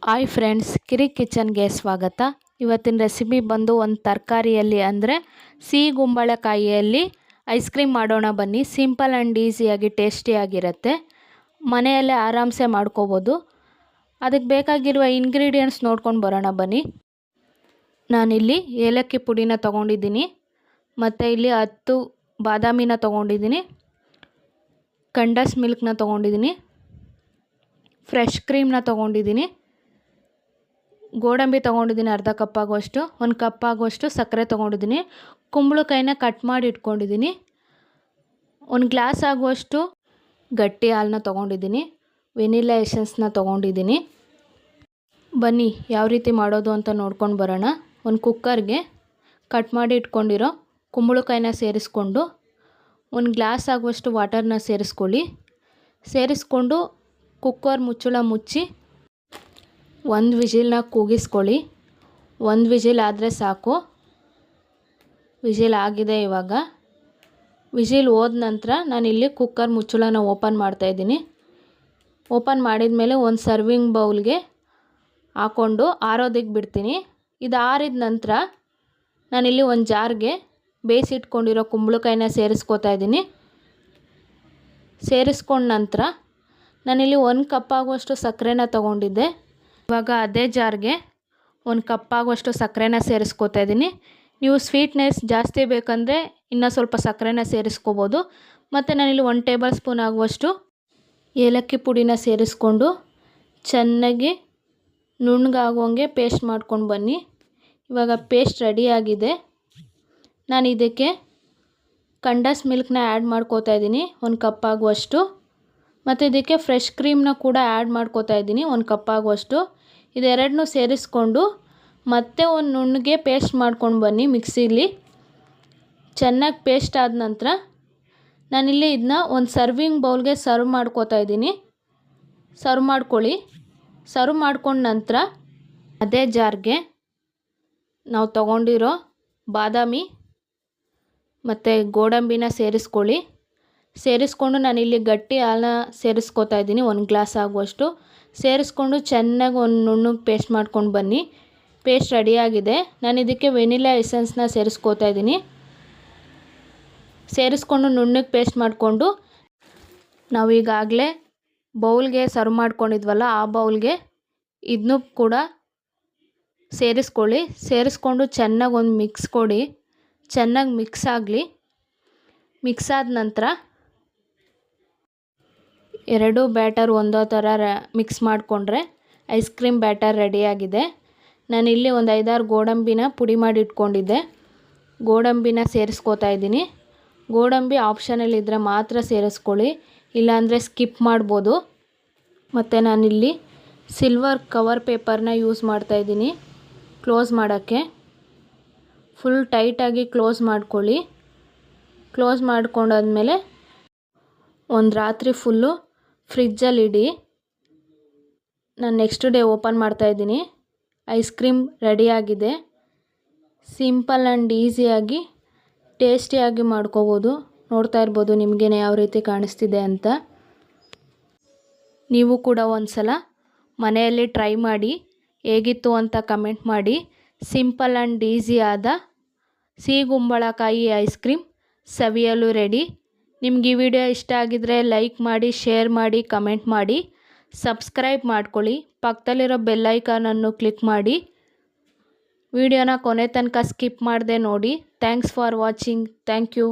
Hi friends, ಕಿರಿ ಕಿಚನ್ಗೆ ಸ್ವಾಗತ. ಇವತ್ತಿನ ರೆಸಿಪಿ ಬಂದು ಒಂದು ತರಕಾರಿಯಲ್ಲಿ ಅಂದರೆ ಸಿಹಿ ಗುಂಬಳಕಾಯಿಯಲ್ಲಿ ಐಸ್ ಕ್ರೀಮ್ ಮಾಡೋಣ ಬನ್ನಿ. ಸಿಂಪಲ್ ಆ್ಯಂಡ್ ಈಸಿಯಾಗಿ ಟೇಸ್ಟಿಯಾಗಿರುತ್ತೆ. ಮನೆಯಲ್ಲೇ ಆರಾಮ್ಸೆ ಮಾಡ್ಕೋಬೋದು. ಅದಕ್ಕೆ ಬೇಕಾಗಿರುವ ಇಂಗ್ರೀಡಿಯೆಂಟ್ಸ್ ನೋಡ್ಕೊಂಡು ಬರೋಣ ಬನ್ನಿ. ನಾನಿಲ್ಲಿ ಏಲಕ್ಕಿ ಪುಡಿನ ತೊಗೊಂಡಿದ್ದೀನಿ, ಮತ್ತು ಇಲ್ಲಿ 10 ಬಾದಾಮಿನ ತೊಗೊಂಡಿದ್ದೀನಿ, ಕಂಡಸ್ ಮಿಲ್ಕ್ನ ತೊಗೊಂಡಿದ್ದೀನಿ, ಫ್ರೆಶ್ ಕ್ರೀಮ್ನ ತೊಗೊಂಡಿದ್ದೀನಿ, ಗೋಡಂಬಿ ತೊಗೊಂಡಿದ್ದೀನಿ ಅರ್ಧ ಕಪ್ ಆಗುವಷ್ಟು, 1 ಕಪ್ ಆಗುವಷ್ಟು ಸಕ್ಕರೆ ತೊಗೊಂಡಿದ್ದೀನಿ, ಕುಂಬಳಕಾಯಿನ ಕಟ್ ಮಾಡಿ ಇಟ್ಕೊಂಡಿದ್ದೀನಿ, 1 ಗ್ಲಾಸ್ ಆಗುವಷ್ಟು ಗಟ್ಟಿ ಹಾಲನ್ನ ತೊಗೊಂಡಿದ್ದೀನಿ, ವೆನಿಲಾ ಎಸೆನ್ಸ್ನ ತೊಗೊಂಡಿದ್ದೀನಿ. ಬನ್ನಿ ಯಾವ ರೀತಿ ಮಾಡೋದು ಅಂತ ನೋಡ್ಕೊಂಡು ಬರೋಣ. ಒಂದು ಕುಕ್ಕರ್ಗೆ ಕಟ್ ಮಾಡಿ ಇಟ್ಕೊಂಡಿರೋ ಕುಂಬಳಕಾಯಿನ ಸೇರಿಸ್ಕೊಂಡು 1 ಗ್ಲಾಸ್ ಆಗುವಷ್ಟು ವಾಟರ್ನ ಸೇರಿಸ್ಕೊಂಡು ಕುಕ್ಕರ್ ಮುಚ್ಚಳ ಮುಚ್ಚಿ 1 ವಿಜಿಲ್ನ ಕೂಗಿಸ್ಕೊಳ್ಳಿ. 1 ವಿಜಿಲ್ ಆದರೆ ಸಾಕು. ವಿಜಿಲ್ ಆಗಿದೆ. ಇವಾಗ ವಿಜಿಲ್ ಹೋದ ನಂತರ ನಾನಿಲ್ಲಿ ಕುಕ್ಕರ್ ಮುಚ್ಚಳನ ಓಪನ್ ಮಾಡ್ತಾಯಿದ್ದೀನಿ. ಓಪನ್ ಮಾಡಿದ ಮೇಲೆ ಒಂದು ಸರ್ವಿಂಗ್ ಬೌಲ್ಗೆ ಹಾಕ್ಕೊಂಡು ಆರೋದಕ್ಕೆ ಬಿಡ್ತೀನಿ. ಇದು ಆರಿದ ನಂತರ ನಾನಿಲ್ಲಿ ಒಂದು ಜಾರ್ಗೆ ಬೇಯಿಸಿಟ್ಕೊಂಡಿರೋ ಕುಂಬಳಕಾಯಿನ ಸೇರಿಸ್ಕೊತಾ ಇದ್ದೀನಿ. ಸೇರಿಸ್ಕೊಂಡ ನಂತರ ನಾನಿಲ್ಲಿ 1 ಕಪ್ ಆಗುವಷ್ಟು ಸಕ್ಕರೆನ ತೊಗೊಂಡಿದ್ದೆ. ಇವಾಗ ಅದೇ ಜಾರ್ಗೆ 1 ಕಪ್ ಆಗುವಷ್ಟು ಸಕ್ಕರೆನ ಸೇರಿಸ್ಕೊತಾ ಇದ್ದೀನಿ. ನೀವು ಸ್ವೀಟ್ನೆಸ್ ಜಾಸ್ತಿ ಬೇಕಂದರೆ ಇನ್ನೂ ಸ್ವಲ್ಪ ಸಕ್ಕರೆನ ಸೇರಿಸ್ಕೋಬೋದು. ಮತ್ತು ನಾನಿಲ್ಲಿ 1 ಟೇಬಲ್ ಸ್ಪೂನ್ ಆಗುವಷ್ಟು ಏಲಕ್ಕಿ ಪುಡಿನ ಸೇರಿಸ್ಕೊಂಡು ಚೆನ್ನಾಗಿ ನುಣ್ಣಗಾಗೋಂಗೆ ಪೇಸ್ಟ್ ಮಾಡ್ಕೊಂಡು ಬನ್ನಿ. ಇವಾಗ ಪೇಸ್ಟ್ ರೆಡಿಯಾಗಿದೆ. ನಾನು ಇದಕ್ಕೆ ಕಂಡಸ್ ಮಿಲ್ಕ್ನ ಆ್ಯಡ್ ಮಾಡ್ಕೋತಾ ಇದ್ದೀನಿ 1 ಕಪ್ ಆಗುವಷ್ಟು, ಮತ್ತು ಇದಕ್ಕೆ ಫ್ರೆಶ್ ಕ್ರೀಮ್ನ ಕೂಡ ಆ್ಯಡ್ ಮಾಡ್ಕೋತಾ ಇದ್ದೀನಿ 1 ಕಪ್ ಆಗುವಷ್ಟು. ಇದೆರಡನ್ನೂ ಸೇರಿಸ್ಕೊಂಡು ಮತ್ತೆ ಒಂದು ನುಣ್ಣಗೆ ಪೇಸ್ಟ್ ಮಾಡ್ಕೊಂಡು ಬನ್ನಿ ಮಿಕ್ಸಿಲಿ. ಚೆನ್ನಾಗಿ ಪೇಸ್ಟ್ ಆದ ನಂತರ ನಾನಿಲ್ಲಿ ಇದನ್ನ ಒಂದು ಸರ್ವಿಂಗ್ ಬೌಲ್ಗೆ ಸರ್ವ್ ಮಾಡ್ಕೋತಾ ಇದ್ದೀನಿ. ಸರ್ವ್ ಮಾಡ್ಕೊಳ್ಳಿ. ಸರ್ವ್ ಮಾಡ್ಕೊಂಡ ನಂತರ ಅದೇ ಜಾರ್ಗೆ ನಾವು ತೊಗೊಂಡಿರೋ ಬಾದಾಮಿ ಮತ್ತು ಗೋಡಂಬಿನ ಸೇರಿಸ್ಕೊಂಡು ನಾನಿಲ್ಲಿ ಗಟ್ಟಿ ಹಾಲನ್ನ ಸೇರಿಸ್ಕೊತಾ ಇದ್ದೀನಿ 1 ಗ್ಲಾಸ್ ಆಗುವಷ್ಟು. ಸೇರಿಸ್ಕೊಂಡು ಚೆನ್ನಾಗಿ ಒಂದು ನುಣ್ಣಗೆ ಪೇಸ್ಟ್ ಮಾಡ್ಕೊಂಡು ಬನ್ನಿ. ಪೇಸ್ಟ್ ರೆಡಿಯಾಗಿದೆ. ನಾನು ಇದಕ್ಕೆ ವೆನಿಲಾ ಎಸೆನ್ಸ್ನ ಸೇರಿಸ್ಕೊತಾ ಇದ್ದೀನಿ. ಸೇರಿಸ್ಕೊಂಡು ನುಣ್ಣಗೆ ಪೇಸ್ಟ್ ಮಾಡಿಕೊಂಡು ನಾವು ಈಗಾಗಲೇ ಬೌಲ್ಗೆ ಸರ್ವ್ ಮಾಡ್ಕೊಂಡಿದ್ವಲ್ಲ ಆ ಬೌಲ್ಗೆ ಇದನ್ನೂ ಕೂಡ ಸೇರಿಸ್ಕೊಂಡು ಚೆನ್ನಾಗಿ ಒಂದು ಮಿಕ್ಸ್ ಕೊಡಿ. ಚೆನ್ನಾಗಿ ಮಿಕ್ಸ್ ಆಗಲಿ. ಮಿಕ್ಸ್ ಆದ ನಂತರ ಎರಡೂ ಬ್ಯಾಟರ್ ಒಂದೇ ಥರ ಮಿಕ್ಸ್ ಮಾಡಿಕೊಂಡ್ರೆ ಐಸ್ ಕ್ರೀಮ್ ಬ್ಯಾಟರ್ ರೆಡಿಯಾಗಿದೆ. ನಾನಿಲ್ಲಿ ಒಂದು 5-6 ಗೋಡಂಬಿನ ಪುಡಿ ಮಾಡಿ ಇಟ್ಕೊಂಡಿದ್ದೆ. ಗೋಡಂಬಿನ ಸೇರಿಸ್ಕೋತಾ ಇದ್ದೀನಿ. ಗೋಡಂಬಿ ಆಪ್ಷನಲ್ ಇದ್ದರೆ ಮಾತ್ರ ಸೇರಿಸ್ಕೊಳ್ಳಿ, ಇಲ್ಲಾಂದರೆ ಸ್ಕಿಪ್ ಮಾಡ್ಬೋದು. ಮತ್ತು ನಾನಿಲ್ಲಿ ಸಿಲ್ವರ್ ಕವರ್ ಪೇಪರ್ನ ಯೂಸ್ ಮಾಡ್ತಾಯಿದ್ದೀನಿ ಕ್ಲೋಸ್ ಮಾಡೋಕ್ಕೆ. ಫುಲ್ ಟೈಟಾಗಿ ಕ್ಲೋಸ್ ಮಾಡ್ಕೊಳ್ಳಿ. ಕ್ಲೋಸ್ ಮಾಡ್ಕೊಂಡಾದ್ಮೇಲೆ ಒಂದು ರಾತ್ರಿ ಫುಲ್ಲು ಫ್ರಿಜ್ಜಲ್ಲಿ ಇಡಿ. ನಾನು ನೆಕ್ಸ್ಟ್ ಡೇ ಓಪನ್ ಮಾಡ್ತಾಯಿದ್ದೀನಿ. ಐಸ್ ಕ್ರೀಮ್ ರೆಡಿಯಾಗಿದೆ. ಸಿಂಪಲ್ ಆ್ಯಂಡ್ ಈಸಿಯಾಗಿ ಟೇಸ್ಟಿಯಾಗಿ ಮಾಡ್ಕೋಬೋದು. ನೋಡ್ತಾ ಇರ್ಬೋದು ನಿಮಗೇನೆ ಯಾವ ರೀತಿ ಕಾಣಿಸ್ತಿದೆ ಅಂತ. ನೀವು ಕೂಡ ಒಂದು ಸಲ ಮನೆಯಲ್ಲಿ ಟ್ರೈ ಮಾಡಿ ಹೇಗಿತ್ತು ಅಂತ ಕಮೆಂಟ್ ಮಾಡಿ. ಸಿಂಪಲ್ ಆ್ಯಂಡ್ ಈಸಿಯಾದ ಸಿಹಿ ಗುಂಬಳಕಾಯಿ ಐಸ್ ಕ್ರೀಮ್ ಸವಿಯಲು ರೆಡಿ. ನಿಮ್ಗೆ ಈ ವಿಡಿಯೋ ಇಷ್ಟ ಆಗಿದರೆ ಲೈಕ್ ಮಾಡಿ, ಶೇರ್ ಮಾಡಿ, ಕಮೆಂಟ್ ಮಾಡಿ, ಸಬ್ಸ್ಕ್ರೈಬ್ ಮಾಡ್ಕೊಳ್ಳಿ. ಪಕ್ಕದಲ್ಲಿರೋ ಬೆಲ್ ಐಕಾನನ್ನು ಕ್ಲಿಕ್ ಮಾಡಿ. ವಿಡಿಯೋನ ಕೊನೆ ತನಕ ಸ್ಕಿಪ್ ಮಾಡದೆ ನೋಡಿ. Thanks for watching. Thank you.